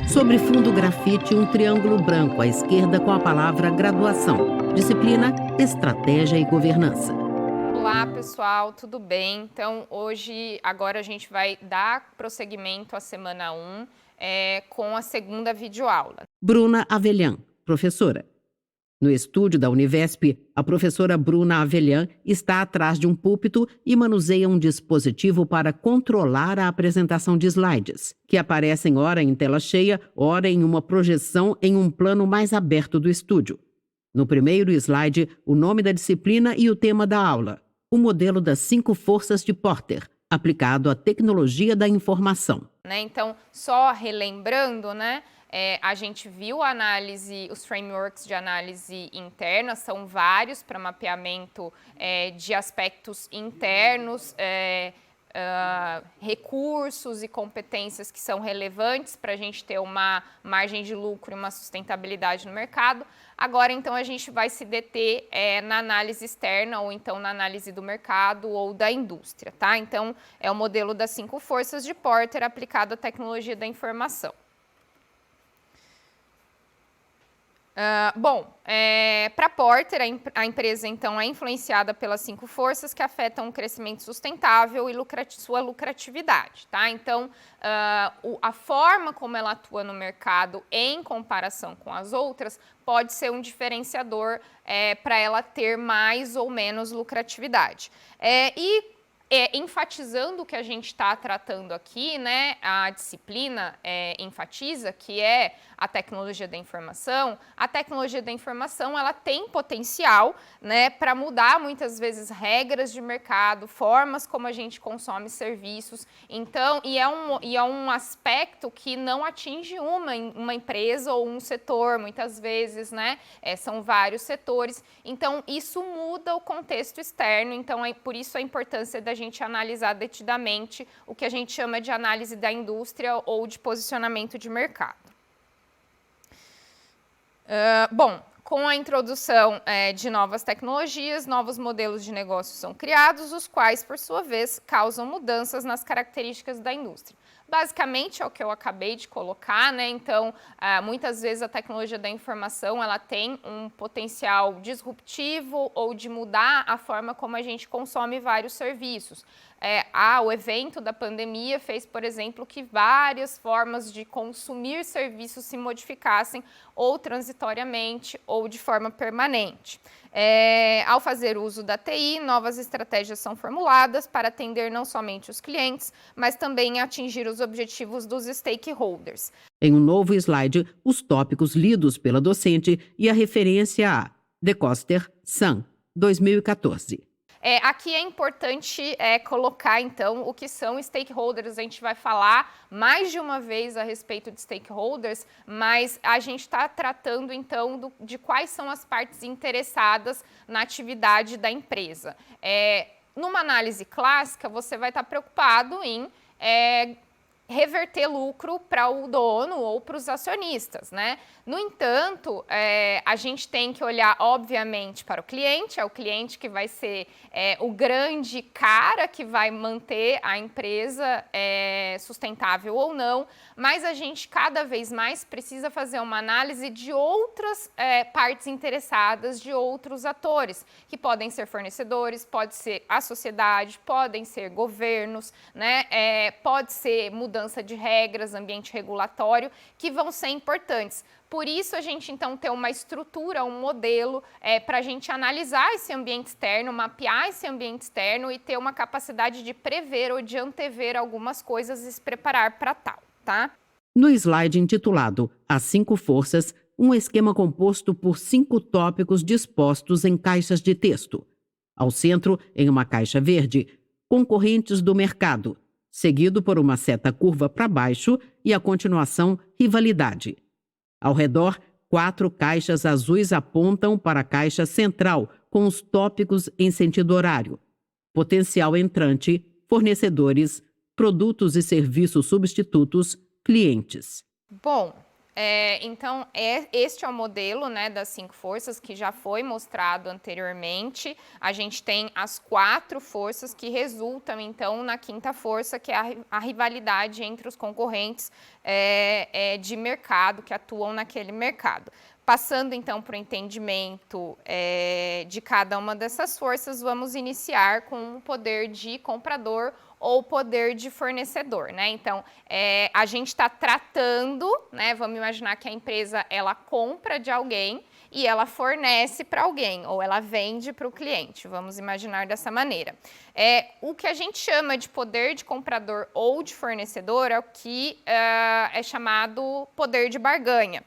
Sobre fundo grafite, um triângulo branco à esquerda com a palavra graduação. Disciplina, estratégia e governança. Olá, pessoal, tudo bem? Então, agora a gente vai dar prosseguimento à semana 1 com a segunda videoaula. Bruna Avelhan, professora. No estúdio da Univesp, a professora Bruna Avelhan está atrás de um púlpito e manuseia um dispositivo para controlar a apresentação de slides, que aparecem ora em tela cheia, ora em uma projeção em um plano mais aberto do estúdio. No primeiro slide, o nome da disciplina e o tema da aula: o modelo das 5 forças de Porter, aplicado à tecnologia da informação. Então, só relembrando, a gente viu os frameworks de análise interna, são vários para mapeamento de aspectos internos, recursos e competências que são relevantes para a gente ter uma margem de lucro e uma sustentabilidade no mercado. Agora, então, a gente vai se deter na análise externa ou então na análise do mercado ou da indústria, tá? Então, é o modelo das 5 forças de Porter aplicado à tecnologia da informação. Para Porter, a empresa, então, é influenciada pelas 5 forças que afetam o crescimento sustentável e sua lucratividade, tá? Então, a forma como ela atua no mercado em comparação com as outras pode ser um diferenciador para ela ter mais ou menos lucratividade. Enfatizando o que a gente está tratando aqui, a disciplina enfatiza que é a tecnologia da informação. A tecnologia da informação, ela tem potencial, para mudar muitas vezes regras de mercado, formas como a gente consome serviços. Então, e é um aspecto que não atinge uma empresa ou um setor, muitas vezes, são vários setores. Então, isso muda o contexto externo. Então, por isso a importância da gente analisar detidamente o que a gente chama de análise da indústria ou de posicionamento de mercado. Com a introdução de novas tecnologias, novos modelos de negócio são criados, os quais, por sua vez, causam mudanças nas características da indústria. Basicamente, é o que eu acabei de colocar, Então, muitas vezes a tecnologia da informação, ela tem um potencial disruptivo ou de mudar a forma como a gente consome vários serviços. O evento da pandemia fez, por exemplo, que várias formas de consumir serviços se modificassem ou transitoriamente ou de forma permanente. Ao fazer uso da TI, novas estratégias são formuladas para atender não somente os clientes, mas também atingir os objetivos dos stakeholders. Em um novo slide, os tópicos lidos pela docente e a referência a De Coster, Sun, 2014. Aqui é importante colocar, então, o que são stakeholders. A gente vai falar mais de uma vez a respeito de stakeholders, mas a gente está tratando, então, de quais são as partes interessadas na atividade da empresa. Numa análise clássica, você vai estar preocupado em reverter lucro para o dono ou para os acionistas, No entanto, a gente tem que olhar, obviamente, para o cliente, é o cliente que vai ser o grande cara que vai manter a empresa sustentável ou não, mas a gente cada vez mais precisa fazer uma análise de outras partes interessadas, de outros atores, que podem ser fornecedores, pode ser a sociedade, podem ser governos, pode ser mudança de regras, ambiente regulatório, que vão ser importantes. Por isso, a gente, então, tem uma estrutura, um modelo para a gente analisar esse ambiente externo, mapear esse ambiente externo e ter uma capacidade de prever ou de antever algumas coisas e se preparar para tal, tá? No slide intitulado As 5 Forças, um esquema composto por 5 tópicos dispostos em caixas de texto. Ao centro, em uma caixa verde, concorrentes do mercado, seguido por uma seta curva para baixo e a continuação rivalidade. Ao redor, 4 caixas azuis apontam para a caixa central, com os tópicos em sentido horário: potencial entrante, fornecedores, produtos e serviços substitutos, clientes. Este é o modelo, né, das 5 forças que já foi mostrado anteriormente. A gente tem as 4 forças que resultam, então, na 5ª força, que é a rivalidade entre os concorrentes de mercado, que atuam naquele mercado. Passando, então, para o entendimento de cada uma dessas forças, vamos iniciar com o poder de comprador ou poder de fornecedor, né? Então, a gente está tratando, né? Vamos imaginar que a empresa, ela compra de alguém e ela fornece para alguém, ou ela vende para o cliente, vamos imaginar dessa maneira. O que a gente chama de poder de comprador ou de fornecedor é o que é chamado poder de barganha.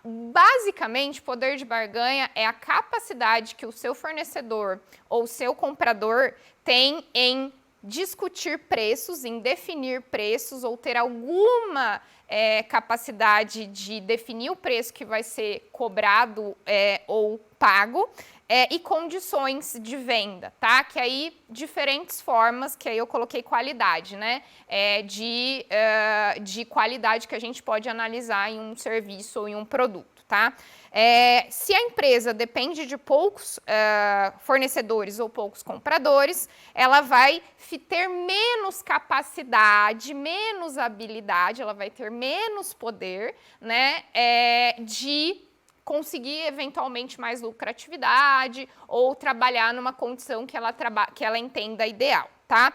Basicamente, poder de barganha é a capacidade que o seu fornecedor ou o seu comprador tem em discutir preços, em definir preços ou ter alguma capacidade de definir o preço que vai ser cobrado ou pago e condições de venda, tá? Que aí diferentes formas, que aí eu coloquei qualidade, né? De qualidade que a gente pode analisar em um serviço ou em um produto, tá? Se a empresa depende de poucos fornecedores ou poucos compradores, ela vai ter menos capacidade, menos habilidade, ela vai ter menos poder, né, de conseguir eventualmente mais lucratividade ou trabalhar numa condição que ela entenda ideal, tá?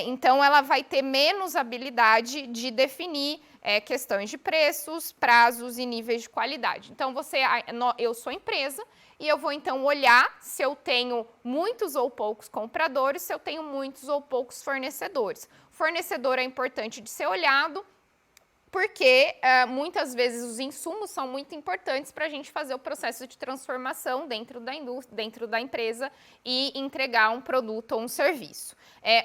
Então, ela vai ter menos habilidade de definir questões de preços, prazos e níveis de qualidade. Então, eu sou empresa e eu vou então olhar se eu tenho muitos ou poucos compradores, se eu tenho muitos ou poucos fornecedores. Fornecedor é importante de ser olhado, porque muitas vezes os insumos são muito importantes para a gente fazer o processo de transformação dentro da indústria, dentro da empresa e entregar um produto ou um serviço.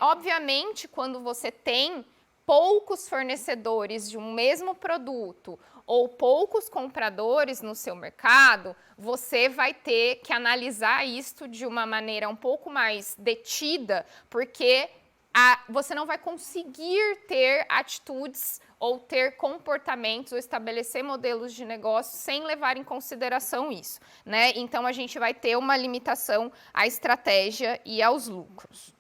Obviamente, quando você tem poucos fornecedores de um mesmo produto ou poucos compradores no seu mercado, você vai ter que analisar isto de uma maneira um pouco mais detida, porque você não vai conseguir ter atitudes ou ter comportamentos ou estabelecer modelos de negócio sem levar em consideração isso, né? Então, a gente vai ter uma limitação à estratégia e aos lucros.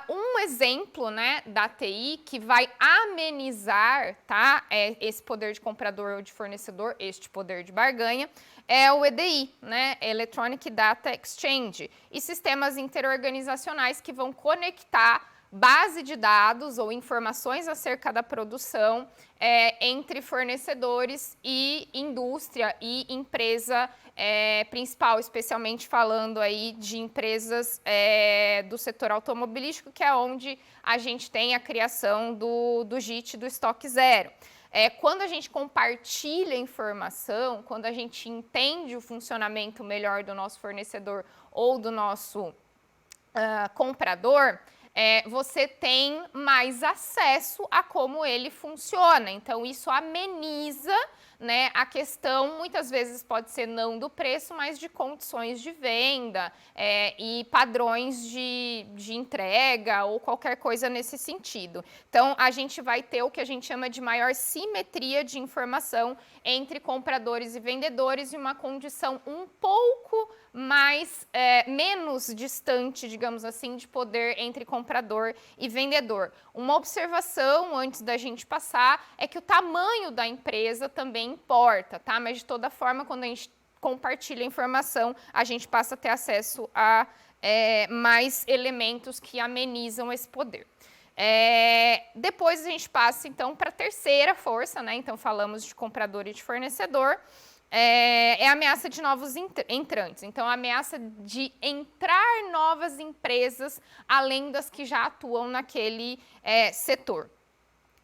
Um exemplo, né, da TI que vai amenizar, tá, esse poder de comprador ou de fornecedor, este poder de barganha, é o EDI, né, Electronic Data Exchange, e sistemas interorganizacionais que vão conectar base de dados ou informações acerca da produção entre fornecedores e indústria e empresa principal, especialmente falando aí de empresas do setor automobilístico, que é onde a gente tem a criação do JIT, do estoque zero. Quando a gente compartilha informação, quando a gente entende o funcionamento melhor do nosso fornecedor ou do nosso comprador, você tem mais acesso a como ele funciona. Então, isso ameniza, né, a questão, muitas vezes pode ser não do preço, mas de condições de venda e padrões de entrega ou qualquer coisa nesse sentido. Então, a gente vai ter o que a gente chama de maior simetria de informação entre compradores e vendedores e uma condição um pouco menos distante, digamos assim, de poder entre comprador e vendedor. Uma observação antes da gente passar é que o tamanho da empresa também importa, tá? Mas de toda forma, quando a gente compartilha a informação, a gente passa a ter acesso a mais elementos que amenizam esse poder. Depois a gente passa então para a terceira força, né? Então falamos de comprador e de fornecedor. A ameaça de novos entrantes. Então, a ameaça de entrar novas empresas além das que já atuam naquele setor.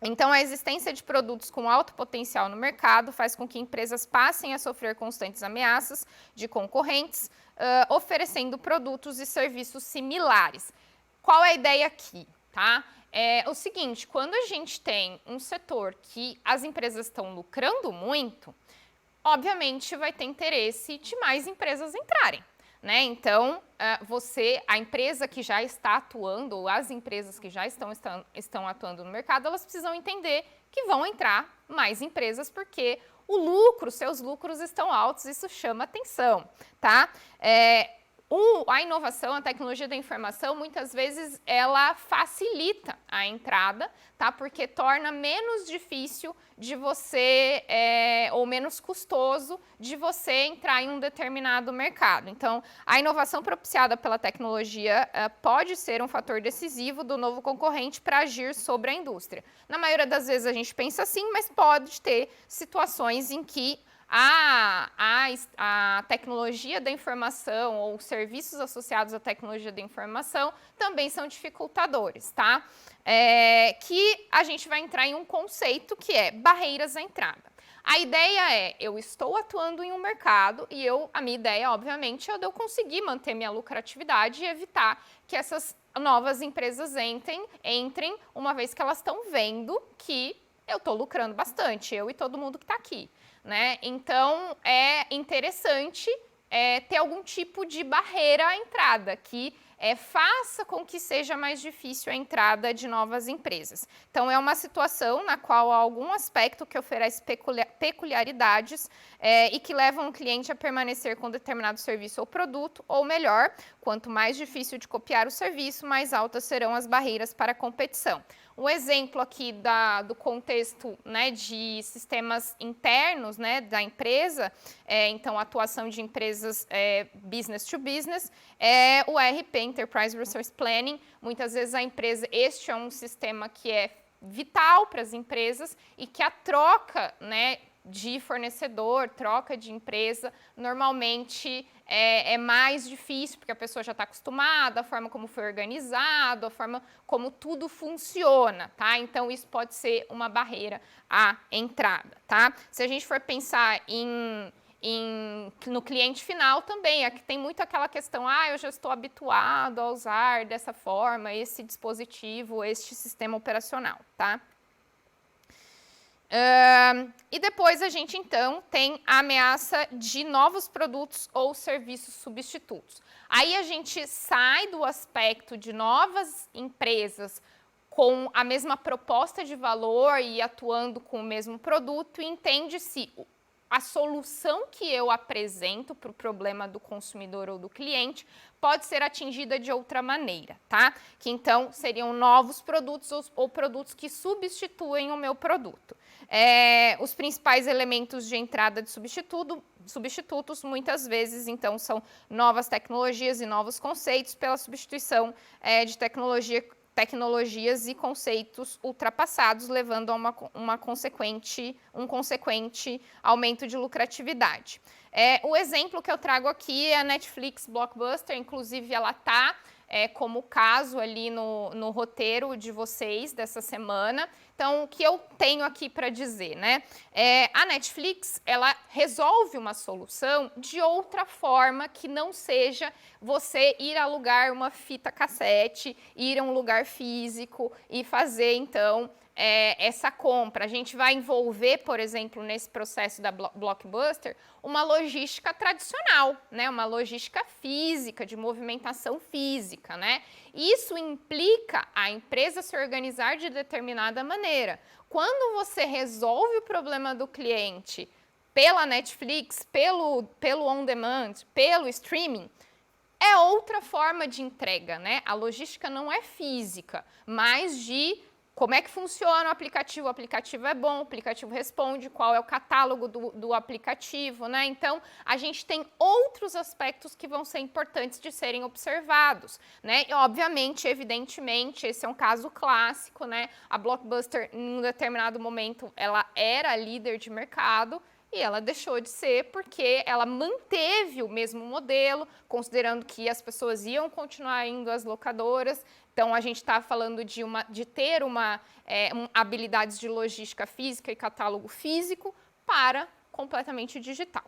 Então, a existência de produtos com alto potencial no mercado faz com que empresas passem a sofrer constantes ameaças de concorrentes, oferecendo produtos e serviços similares. Qual é a ideia aqui, tá? É o seguinte, quando a gente tem um setor que as empresas estão lucrando muito, obviamente vai ter interesse de mais empresas entrarem, né? Então, a empresa que já está atuando, ou as empresas que já estão atuando no mercado, elas precisam entender que vão entrar mais empresas, porque o lucro, seus lucros estão altos, isso chama atenção, tá? A inovação, a tecnologia da informação, muitas vezes ela facilita a entrada, tá? Porque torna menos difícil de você, ou menos custoso de você entrar em um determinado mercado. Então, a inovação propiciada pela tecnologia pode ser um fator decisivo do novo concorrente para agir sobre a indústria. Na maioria das vezes a gente pensa assim, mas pode ter situações em que a tecnologia da informação ou serviços associados à tecnologia da informação também são dificultadores, tá? Que a gente vai entrar em um conceito que é barreiras à entrada. A ideia é, eu estou atuando em um mercado e a minha ideia, obviamente, é de eu conseguir manter minha lucratividade e evitar que essas novas empresas entrem uma vez que elas estão vendo que eu estou lucrando bastante, eu e todo mundo que está aqui. Né? Então, é interessante ter algum tipo de barreira à entrada, que faça com que seja mais difícil a entrada de novas empresas. Então, é uma situação na qual há algum aspecto que oferece peculiaridades e que levam o cliente a permanecer com determinado serviço ou produto, ou melhor, quanto mais difícil de copiar o serviço, mais altas serão as barreiras para a competição. Um exemplo aqui do contexto, né, de sistemas internos, né, da empresa, então a atuação de empresas business to business, é o ERP, Enterprise Resource Planning. Muitas vezes este é um sistema que é vital para as empresas e que a troca, né, de fornecedor, troca de empresa, normalmente é mais difícil, porque a pessoa já está acostumada, a forma como foi organizado, a forma como tudo funciona, tá? Então, isso pode ser uma barreira à entrada, tá? Se a gente for pensar no cliente final também, aqui tem muito aquela questão, eu já estou habituado a usar dessa forma esse dispositivo, este sistema operacional, tá? E depois a gente, então, tem a ameaça de novos produtos ou serviços substitutos. Aí a gente sai do aspecto de novas empresas com a mesma proposta de valor e atuando com o mesmo produto e entende se a solução que eu apresento para o problema do consumidor ou do cliente pode ser atingida de outra maneira, tá? Que então seriam novos produtos ou produtos que substituem o meu produto. Os principais elementos de entrada de substitutos muitas vezes então são novas tecnologias e novos conceitos pela substituição de tecnologias e conceitos ultrapassados, levando a um consequente aumento de lucratividade. O exemplo que eu trago aqui é a Netflix Blockbuster, inclusive ela está como caso ali no roteiro de vocês dessa semana. Então, o que eu tenho aqui para dizer, né? A Netflix, ela resolve uma solução de outra forma que não seja você ir alugar uma fita cassete, ir a um lugar físico e fazer, então, essa compra. A gente vai envolver, por exemplo, nesse processo da Blockbuster, uma logística tradicional, né? Uma logística física, de movimentação física, né? Isso implica a empresa se organizar de determinada maneira. Quando você resolve o problema do cliente pela Netflix, pelo on-demand, pelo streaming, é outra forma de entrega, né? A logística não é física, mas de como é que funciona o aplicativo é bom, o aplicativo responde, qual é o catálogo do aplicativo, né? Então, a gente tem outros aspectos que vão ser importantes de serem observados, né? E, obviamente, evidentemente, esse é um caso clássico, né? A Blockbuster, em um determinado momento, ela era líder de mercado, e ela deixou de ser porque ela manteve o mesmo modelo, considerando que as pessoas iam continuar indo às locadoras. Então, a gente está falando de ter habilidades de logística física e catálogo físico para completamente digital.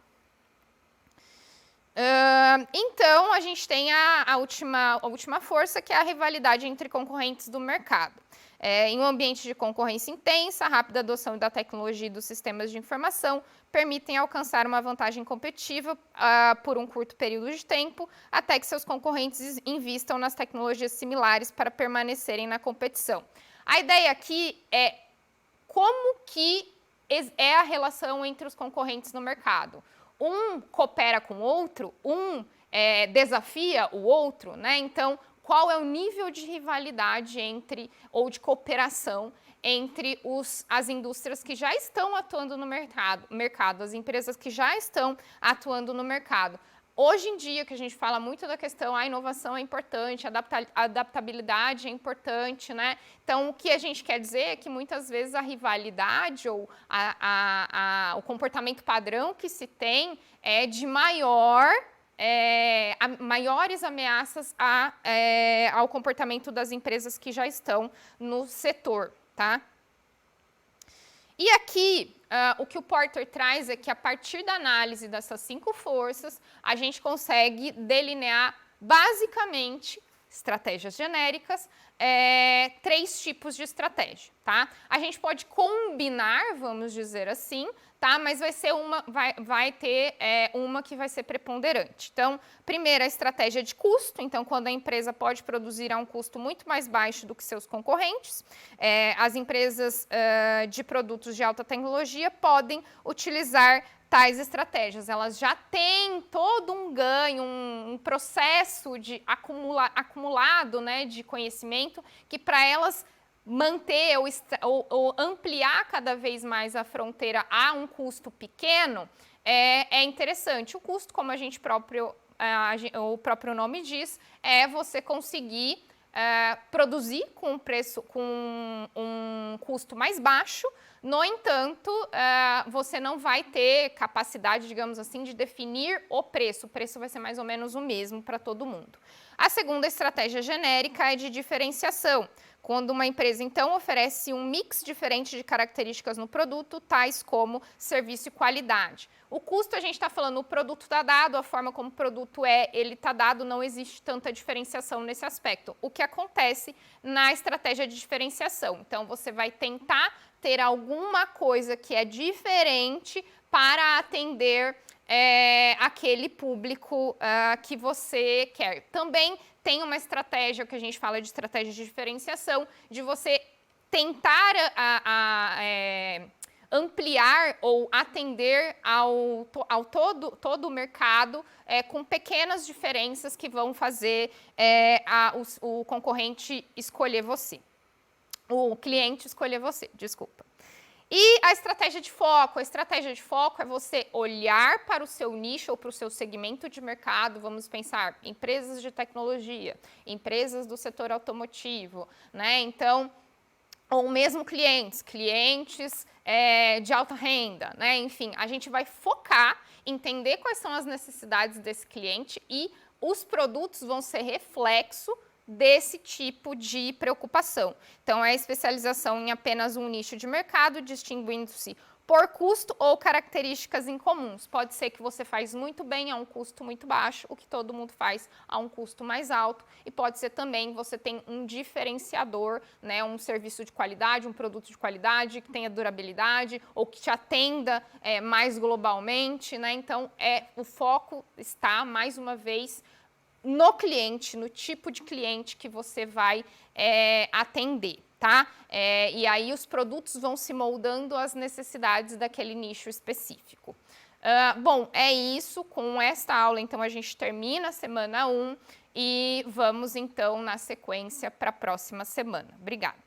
Então, a gente tem a última força, que é a rivalidade entre concorrentes do mercado. Em um ambiente de concorrência intensa, a rápida adoção da tecnologia e dos sistemas de informação permitem alcançar uma vantagem competitiva por um curto período de tempo, até que seus concorrentes invistam nas tecnologias similares para permanecerem na competição. A ideia aqui é como que é a relação entre os concorrentes no mercado? Um coopera com o outro, desafia o outro, né? Então, qual é o nível de rivalidade ou de cooperação entre as indústrias que já estão atuando no mercado, as empresas que já estão atuando no mercado? Hoje em dia, que a gente fala muito da questão, a inovação é importante, a adaptabilidade é importante, né? Então, o que a gente quer dizer é que muitas vezes a rivalidade ou o comportamento padrão que se tem é de maiores ameaças ao comportamento das empresas que já estão no setor, tá? E aqui, o que o Porter traz é que a partir da análise dessas 5 forças, a gente consegue delinear basicamente estratégias genéricas, 3 tipos de estratégia, tá? A gente pode combinar, vamos dizer assim, tá? Mas vai ter uma que vai ser preponderante. Então, primeiro, a estratégia de custo. Então, quando a empresa pode produzir a um custo muito mais baixo do que seus concorrentes, as empresas de produtos de alta tecnologia podem utilizar tais estratégias. Elas já têm todo um ganho, um processo de acumulado, né, de conhecimento, que para elas manter ou ampliar cada vez mais a fronteira a um custo pequeno é interessante. O custo, como o próprio nome diz, é você conseguir produzir com um custo mais baixo. No entanto, você não vai ter capacidade, digamos assim, de definir o preço. O preço vai ser mais ou menos o mesmo para todo mundo. A segunda estratégia genérica é de diferenciação, quando uma empresa, então, oferece um mix diferente de características no produto, tais como serviço e qualidade. O custo, a gente está falando, o produto está dado, a forma como o produto ele está dado, não existe tanta diferenciação nesse aspecto. O que acontece na estratégia de diferenciação? Então, você vai tentar ter alguma coisa que é diferente para atender aquele público que você quer. Também tem uma estratégia, que a gente fala de estratégia de diferenciação, de você tentar ampliar ou atender ao todo o mercado com pequenas diferenças que vão fazer o concorrente escolher você. O cliente escolher você, desculpa. E a estratégia de foco? A estratégia de foco é você olhar para o seu nicho ou para o seu segmento de mercado, vamos pensar, empresas de tecnologia, empresas do setor automotivo, né? Então, ou mesmo clientes de alta renda, né? Enfim, a gente vai focar, entender quais são as necessidades desse cliente e os produtos vão ser reflexo desse tipo de preocupação. Então, é a especialização em apenas um nicho de mercado, distinguindo-se por custo ou características incomuns. Pode ser que você faz muito bem a um custo muito baixo, o que todo mundo faz a um custo mais alto, e pode ser também você tem um diferenciador, né, um serviço de qualidade, um produto de qualidade que tenha durabilidade ou que te atenda mais globalmente, né? Então, o foco está, mais uma vez, no cliente, no tipo de cliente que você vai atender, tá? E aí os produtos vão se moldando às necessidades daquele nicho específico. Bom, é isso. Com esta aula, então, a gente termina a semana 1 e vamos, então, na sequência para a próxima semana. Obrigada.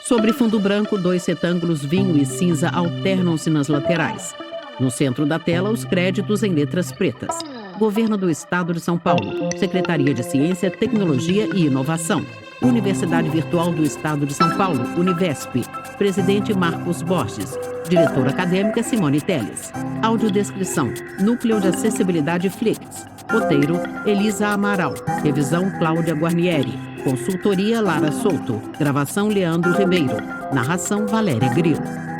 Sobre fundo branco, 2 retângulos vinho e cinza alternam-se nas laterais. No centro da tela, os créditos em letras pretas. Governo do Estado de São Paulo, Secretaria de Ciência, Tecnologia e Inovação, Universidade Virtual do Estado de São Paulo, Univesp, Presidente Marcos Borges, Diretora Acadêmica Simone Telles. Audiodescrição, Núcleo de Acessibilidade Flix, roteiro Elisa Amaral, revisão Cláudia Guarnieri, consultoria Lara Souto, gravação Leandro Ribeiro, narração Valéria Grilo.